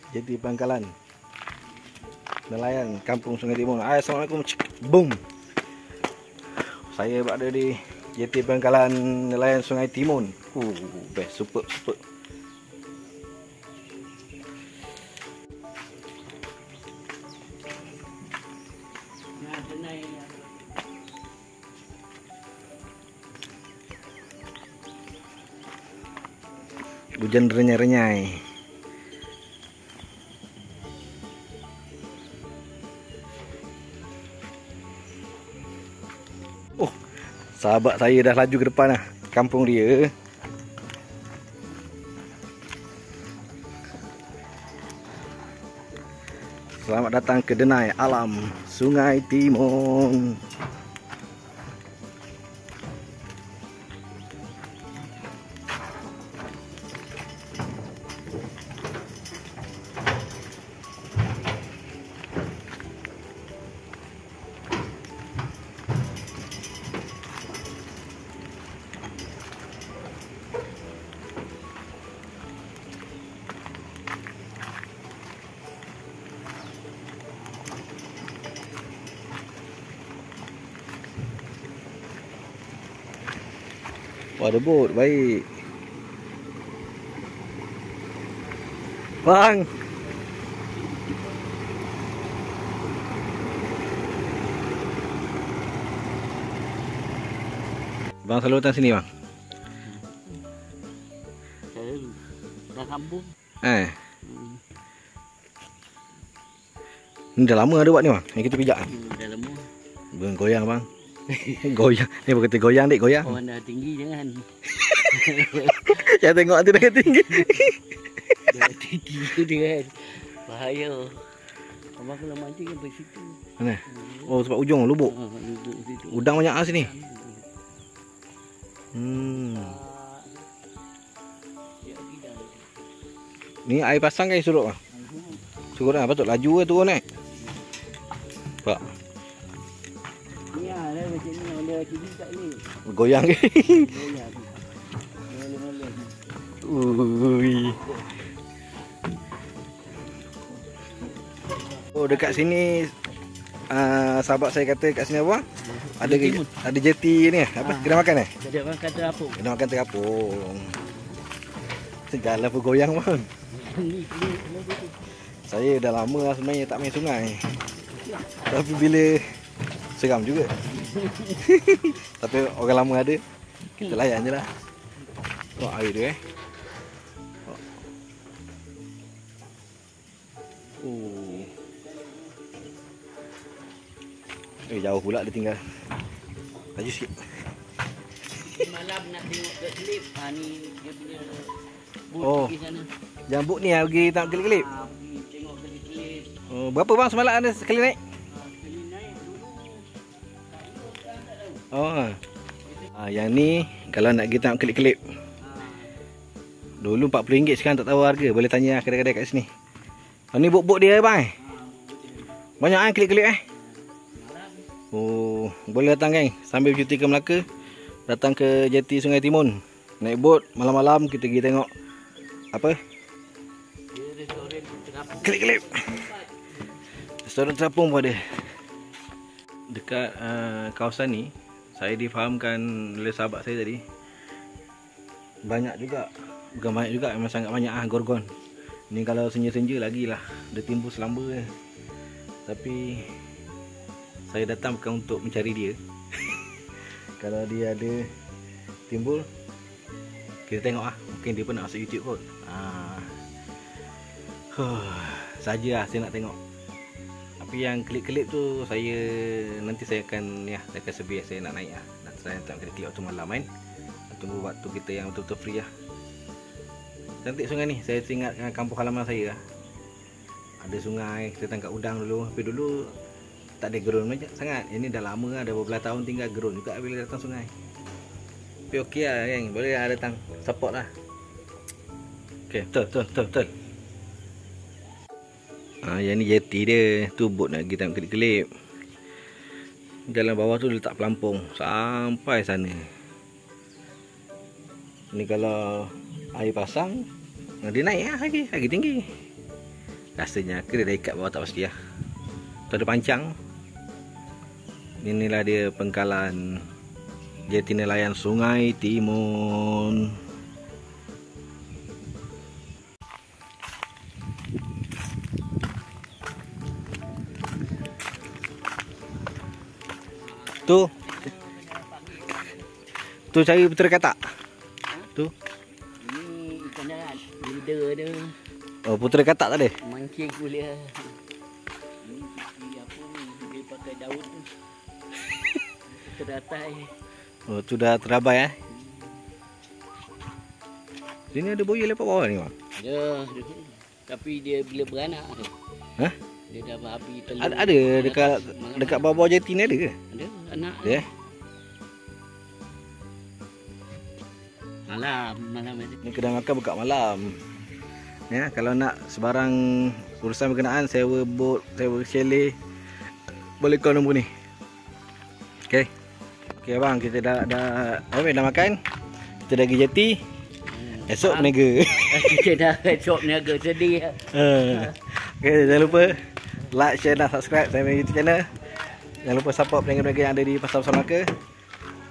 Jeti Pangkalan nelayan Kampung Sungai Timun. Assalamualaikum. Boom. Saya berada di Jeti Pangkalan nelayan Sungai Timun. Best, super. Hujan renyai-renyai. Oh, sahabat saya dah laju ke depan lah. Kampung dia. Selamat datang ke Denai Alam Sungai Timun. Wah, ada bot, baik. Bang. Bang selalu datang sini, bang? Saya dah kampung. Ini dah lama ada buat ni, bang. Yang kita pijak. Dah lama. Bang goyang, bang. Goyang. Ni berkata goyang, dik, goyang. Orang dah tinggi jangan. Jangan tengok tu dah tinggi. Dah tinggi tu dia kan. Bahaya. Abang kalau mancing kan pergi situ. Mana? Oh, sebab ujung lubuk. Duduk situ. Udang banyak lah sini. Ni air pasang kan surut, bang? Surut lah, patut laju ke turun naik. Pak. Ni lah macam ni. Orang dia tinggi kat ni. Goyang ke? Goyang. Ui. Oh, dekat sini sahabat saya kata kat sini apa? Ada jeti ni apa? Kedai makan Kedai makan terapung. Kedai makan terapung. Segala pun goyang, bang. Saya dah lama lah sebenarnya tak main sungai. Tapi bila seram juga. Tapi orang lama ada, kita layan je lah. Tengok air dia jauh pula dia tinggal. Laju sikit. Malam nak tengok kat klip. Ni dia punya bot pergi sana. Yang bot ni pergi tak kelip-kelip. Pergi tengok kelip-kelip. Oh, berapa bang semalam anda sekali naik? Sekali naik dulu. Yang ni kalau nak pergi tengok kelip-kelip. Dulu RM40, sekarang tak tahu harga. Boleh tanya kedai-kedai kat sini. Ni bot-bot dia bang. Banyak kelip-kelip Oh, boleh datang kan sambil bercuti ke Melaka, datang ke Jeti Sungai Timun, naik bot malam-malam kita pergi tengok apa? Kelip-kelip. Restoran terapung pun ada. Dekat kawasan ni saya difahamkan oleh sahabat saya tadi, banyak juga, bukan banyak juga, memang sangat banyak gorgon. Ni kalau senja-senja lagi lah, dia timbul selamba. Tapi saya datang bukan untuk mencari dia. Kalau dia ada timbul, kita tengok mungkin dia pun nak masuk YouTube kot. Saja lah saya nak tengok. Tapi yang kelip-kelip tu nanti saya akan sebiar saya nak naik lah. Nanti saya tak kelip-kelip waktu malam kan. Tunggu waktu kita yang betul-betul free lah. Cantik sungai ni. Saya ingat kampung halaman saya lah. Ada sungai, kita tangkap udang dulu. Tapi dulu tak ada gerun banyak sangat. Ini dah lama lah, dah beberapa tahun tinggal gerun juga bila datang sungai. Tapi okey lah kan, boleh lah datang, support lah. Okey, betul. Yang ni jeti dia, tu bot nak pergi tengok kelip-kelip. Jalan bawah tu letak pelampung sampai sana. Ni kalau air pasang, dia naik lah lagi tinggi. Rasanya ke dia dah ikat bawah tak pasti lah. Tu ada pancang. Inilah dia pengkalan jeti nelayan Sungai Timun. Tu cari putera katak. Tu. Ini ikan darat. Leader dia. Oh, putera katak tak ada? Mancing kuliah. Ini apa ni? Dia pakai daun tu. Teratai. Oh, tu dah terabai eh. Sini ada buaya lepak bawah ni, Mak. Ada. Tapi dia bila beranak tu. Hah? Dia dah berhabis telur. Ada dekat bawah jeti ni ada ke? Ada anak. Ada. Malam ada. Ni kedai makan buka malam. Ya, kalau nak sebarang urusan berkenaan sewa bot, sewa chalet, boleh call nombor ni. Okey. Okey abang, kita dah makan. Kita dah pergi jeti. Esok berniaga. Kita dah esok berniaga sedih. Okey, jangan lupa like, share dan subscribe saya punya YouTube channel. Jangan lupa support peniaga-peniaga yang ada di Pasar Melaka.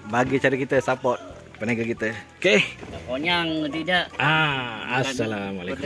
Bagi cara kita support peniaga kita. Okey. Tak konyang tidak. Assalamualaikum.